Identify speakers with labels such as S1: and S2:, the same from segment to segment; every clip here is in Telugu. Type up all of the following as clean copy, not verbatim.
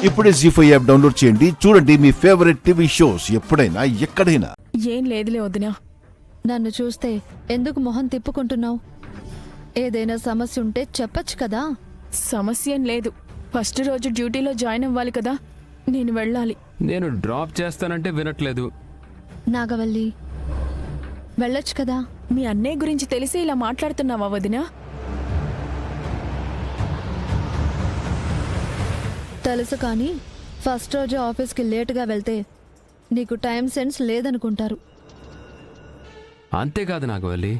S1: ఇప్పుడే జీ5 యాప్ డౌన్లోడ్ చేయండి. చూడండి మీ ఫేవరెట్ టీవీ షోస్ ఎప్పుడైనా ఎక్కడైనా.
S2: ఏం లేదులే వదినా.
S3: నన్ను చూస్తే ఎందుకు మొహం తిప్పుకుంటున్నావు? ఏదైనా సమస్య ఉంటే చెప్పచ్చు కదా.
S2: సమస్య ఏం లేదు. ఫస్ట్ రోజు డ్యూటీలో జాయిన్ అవ్వాలి కదా, నేను వెళ్ళాలి.
S4: నేను డ్రాప్ చేస్తానంటే వినట్లేదు.
S3: నాగవల్లి, వెళ్ళొచ్చు కదా.
S2: మీ అన్నయ్య గురించి తెలిసి ఇలా మాట్లాడుతున్నావా వదినా?
S3: తెలుసు, కానీ ఫస్ట్ రోజు ఆఫీస్కి లేటుగా వెళ్తే నీకు టైం సెన్స్ లేదనుకుంటారు.
S4: అంతేకాదు నాగవల్లి,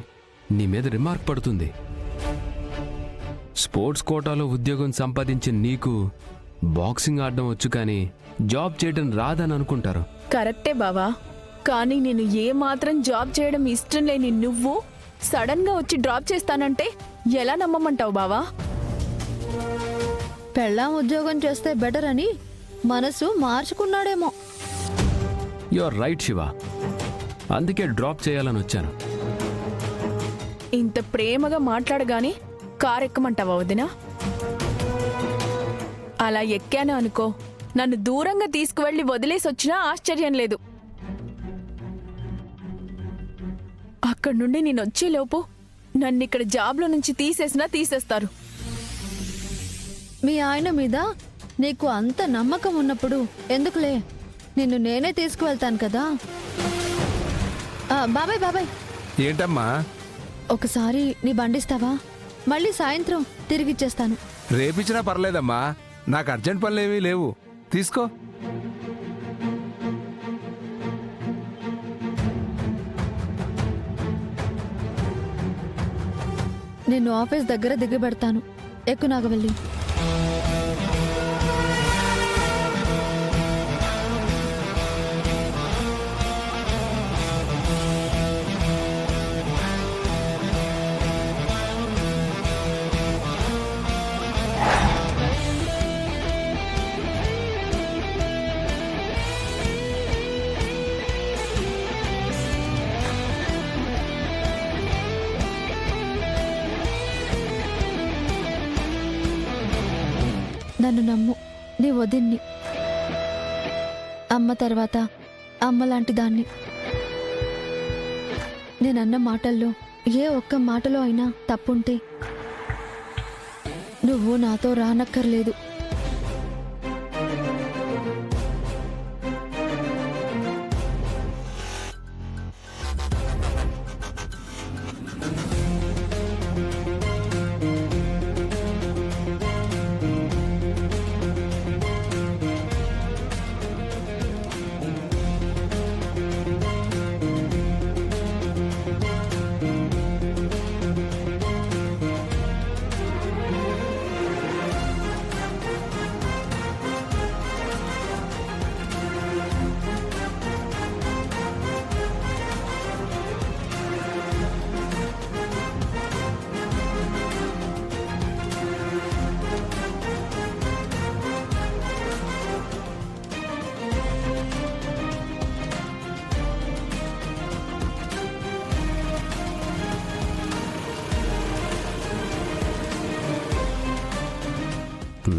S4: నీ మీద రిమార్క్ పడుతుంది. స్పోర్ట్స్ కోటాలో ఉద్యోగం సంపాదించిన నీకు బాక్సింగ్ ఆడడం వచ్చు, కానీ జాబ్ చేయడం రాదని అనుకుంటారు.
S2: కరెక్టే బావా, కానీ నేను ఏ మాత్రం జాబ్ చేయడం ఇష్టం లేని నువ్వు సడన్ గా వచ్చి డ్రాప్ చేస్తానంటే ఎలా నమ్మమంటావు బావా?
S3: పెళ్ళాం ఉద్యోగం చేస్తే బెటర్ అని మనసు మార్చుకున్నాడేమో.
S4: యు ఆర్ రైట్ శివ, అందుకే డ్రాప్ చేయాలని వచ్చాను.
S2: ఇంత ప్రేమగా మాట్లాడగానే కార్ ఎక్కమంటావా వదినా? అలా ఎక్కాను అనుకో, నన్ను దూరంగా తీసుకువెళ్ళి వదిలేసి వచ్చినా ఆశ్చర్యం లేదు. అక్కడి నుండి నేను వచ్చేలోపు నన్ను ఇక్కడ జాబ్లో నుంచి తీసేసినా తీసేస్తారు.
S3: మీ ఆయన మీద నీకు అంత నమ్మకం ఉన్నప్పుడు ఎందుకులే, నిన్ను నేనే తీసుకువెళ్తాను కదా. బాబాయ్ బాబాయ్,
S5: ఏంటమ్మా?
S3: ఒకసారి నీ బండిస్తావా? మళ్ళీ సాయంత్రం తిరిగిచ్చేస్తాను.
S5: రేపిచ్చినా పర్లేదమ్మా, నాకు అర్జెంట్ పనులేవీ లేవు. తీసుకో.
S3: నిన్ను ఆఫీస్ దగ్గర దిగబెడతాను. ఎక్కు నాగవల్లి. నన్ను నమ్ము, నీ వదిన్ని. అమ్మ తర్వాత అమ్మ లాంటి దాన్ని. నేనన్న మాటల్లో ఏ ఒక్క మాటలో అయినా తప్పుంటే నువ్వు నాతో రానక్కర్లేదు.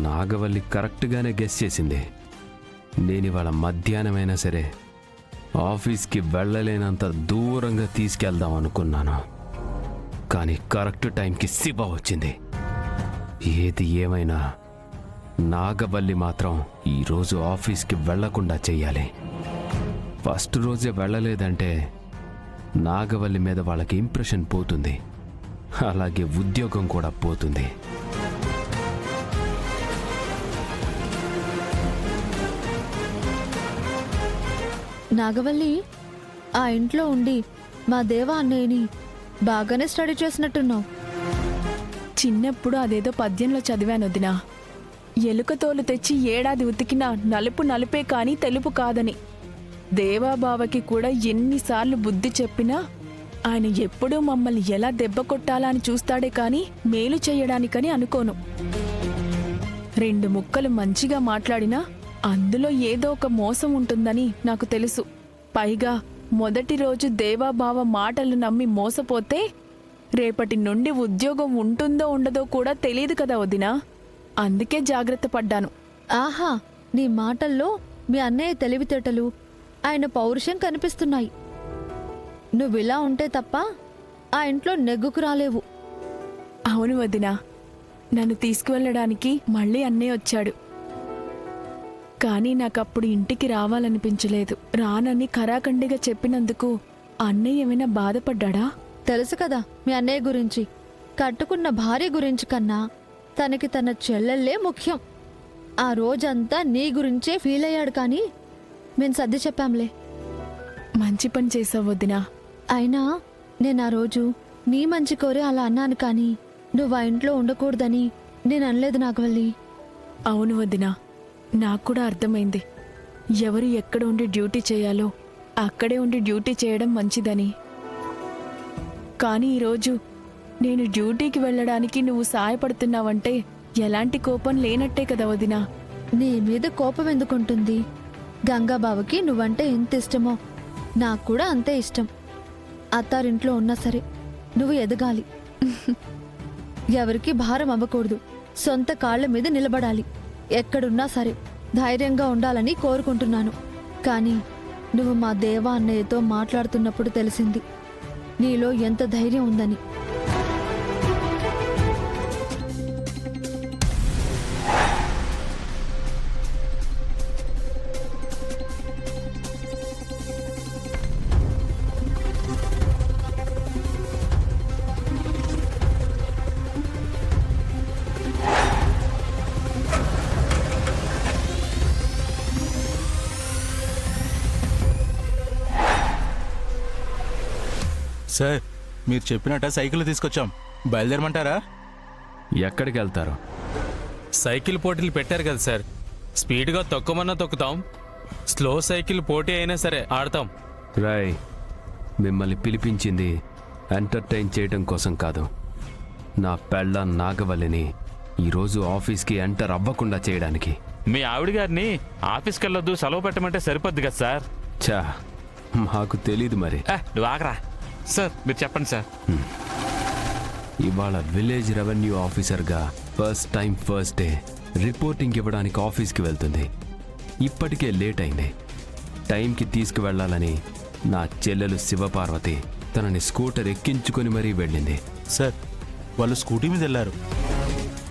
S4: నాగవల్లి కరెక్ట్గానే గెస్ చేసింది. నేను ఇవాళ మధ్యాహ్నమైనా సరే ఆఫీస్కి వెళ్ళలేనంత దూరంగా తీసుకెళ్దాం అనుకున్నాను, కానీ కరెక్ట్ టైంకి శివ వచ్చింది. ఏది ఏమైనా నాగవల్లి మాత్రం ఈరోజు ఆఫీస్కి వెళ్లకుండా చెయ్యాలి. ఫస్ట్ రోజే వెళ్ళలేదంటే నాగవల్లి మీద వాళ్ళకి ఇంప్రెషన్ పోతుంది, అలాగే ఉద్యోగం కూడా పోతుంది.
S3: నాగవల్లి, ఆ ఇంట్లో ఉండి మా దేవా అన్నయ్యని బాగానే స్టడీ చేసినట్టున్నావు.
S2: చిన్నప్పుడు అదేదో పద్యంలో చదివాను వదినా. ఎలుక తోలు తెచ్చి ఏడాది ఉతికినా నలుపు నలుపే కాని తెలుపు కాదని. దేవాబావకి కూడా ఎన్నిసార్లు బుద్ధి చెప్పినా ఆయన ఎప్పుడూ మమ్మల్ని ఎలా దెబ్బ కొట్టాలా అని చూస్తాడే కాని మేలు చెయ్యడానికని అనుకోను. రెండు ముక్కలు మంచిగా మాట్లాడినా అందులో ఏదో ఒక మోసం ఉంటుందని నాకు తెలుసు. పైగా మొదటి రోజు దేవాబావ మాటలు నమ్మి మోసపోతే రేపటి నుండి ఉద్యోగం ఉంటుందో ఉండదో కూడా తెలియదు కదా వదినా. అందుకే జాగ్రత్త పడ్డాను.
S3: ఆహా, నీ మాటల్లో మీ అన్నయ్య తెలివితేటలు, ఆయన పౌరుషం కనిపిస్తున్నాయి. నువ్విలా ఉంటే తప్ప ఆ ఇంట్లో నెగ్గుకు రాలేవు.
S2: అవును వదినా, నన్ను తీసుకువెళ్ళడానికి మళ్ళీ అన్నయ్య వచ్చాడు. కానీ నాకప్పుడు ఇంటికి రావాలనిపించలేదు. రానని ఖరాఖండిగా చెప్పినందుకు అన్నయ్య ఏమైనా బాధపడ్డా?
S3: తెలుసు కదా మీ అన్నయ్య గురించి. కట్టుకున్న భార్య గురించి కన్నా తనకి తన చెల్లెళ్ళే ముఖ్యం. ఆ రోజంతా నీ గురించే ఫీల్ అయ్యాడు. కానీ మేము సర్ది చెప్పాంలే.
S2: మంచి పని చేసావు వదినా.
S3: అయినా నేను ఆ రోజు నీ మంచి కోరే అలా అన్నాను. కానీ నువ్వు ఆ ఇంట్లో ఉండకూడదని నేను అనలేదు నాగవల్లి.
S2: అవును వదినా, నాకు కూడా అర్థమైంది. ఎవరు ఎక్కడ ఉండి డ్యూటీ చేయాలో అక్కడే ఉండి డ్యూటీ చేయడం మంచిదని. కానీ ఈరోజు నేను డ్యూటీకి వెళ్ళడానికి నువ్వు సాయపడుతున్నావంటే ఎలాంటి కోపం లేనట్టే కదా వదినా.
S3: నీ మీద కోపం ఎందుకుంటుంది? గంగాబావకి నువ్వంటే ఎంత ఇష్టమో నాకు కూడా అంతే ఇష్టం. అత్తారింట్లో ఉన్నా సరే నువ్వు ఎదగాలి. ఎవరికి భారం అవ్వకూడదు. సొంత కాళ్ల మీద నిలబడాలి. ఎక్కడున్నా సరే ధైర్యంగా ఉండాలని కోరుకుంటున్నాను. కానీ నువ్వు మా దేవా అన్నయ్యతో మాట్లాడుతున్నప్పుడు తెలిసింది నీలో ఎంత ధైర్యం ఉందని.
S6: సార్, మీరు చెప్పినట్ట సైకిల్ తీసుకొచ్చాం. బయలుదేరమంటారా?
S4: ఎక్కడికి వెళ్తారు?
S7: సైకిల్ పోటీలు పెట్టారు కదా సార్, స్పీడ్గా తొక్కమన్నా తొక్కుతాం, స్లో సైకిల్ పోటీ అయినా సరే ఆడతాం.
S4: రాయ్, మిమ్మల్ని పిలిపించింది ఎంటర్టైన్ చేయడం కోసం కాదు. నా పెళ్ళ నాగవల్లిని ఈరోజు ఆఫీస్కి ఎంటర్ అవ్వకుండా చేయడానికి.
S8: మీ ఆవిడ గారిని ఆఫీస్కి వెళ్ళొద్దు సెలవు పెట్టమంటే సరిపోద్ది కదా సార్.
S4: చా, మాకు తెలీదు మరి.
S8: నువ్వు ఆగరా సార్, మీరు చెప్పండి సార్.
S4: ఇవాళ విలేజ్ రెవెన్యూ ఆఫీసర్గా first time first day reporting ఇవ్వడానికి ఆఫీస్కి వెళ్తుంది. ఇప్పటికే లేట్ అయింది. టైంకి తీసుకువెళ్ళాలని నా చెల్లెలు శివపార్వతి తనని స్కూటర్ ఎక్కించుకొని మరీ వెళ్ళింది.
S6: సార్, వాళ్ళు స్కూటీ మీద వెళ్ళారు.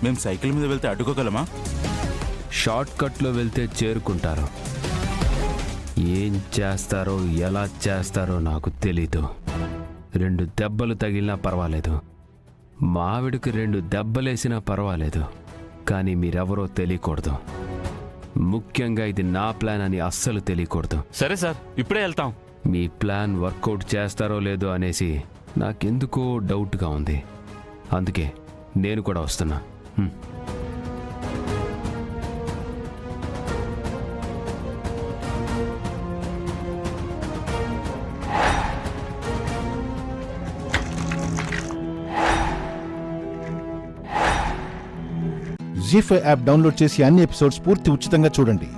S6: మేము సైకిల్ మీద వెళ్తే అడ్డుకోగలమా?
S4: షార్ట్ కట్లో వెళ్తే చేరుకుంటారు. ఏం చేస్తారో ఎలా చేస్తారో నాకు తెలీదు. 2 దెబ్బలు తగిలినా పర్వాలేదు, మావిడికి 2 దెబ్బలేసినా పర్వాలేదు. కానీ మీరెవరో తెలియకూడదు. ముఖ్యంగా ఇది నా ప్లాన్ అని అస్సలు తెలియకూడదు.
S8: సరే సార్, ఇప్పుడే వెళ్తాం.
S4: మీ ప్లాన్ వర్కౌట్ చేస్తారో లేదో అనేసి నాకెందుకో డౌట్గా ఉంది. అందుకే నేను కూడా వస్తున్నా.
S1: జీ5 యాప్ డౌన్లోడ్ చేసి అన్ని ఎపిసోడ్స్ పూర్తి ఉచితంగా చూడండి.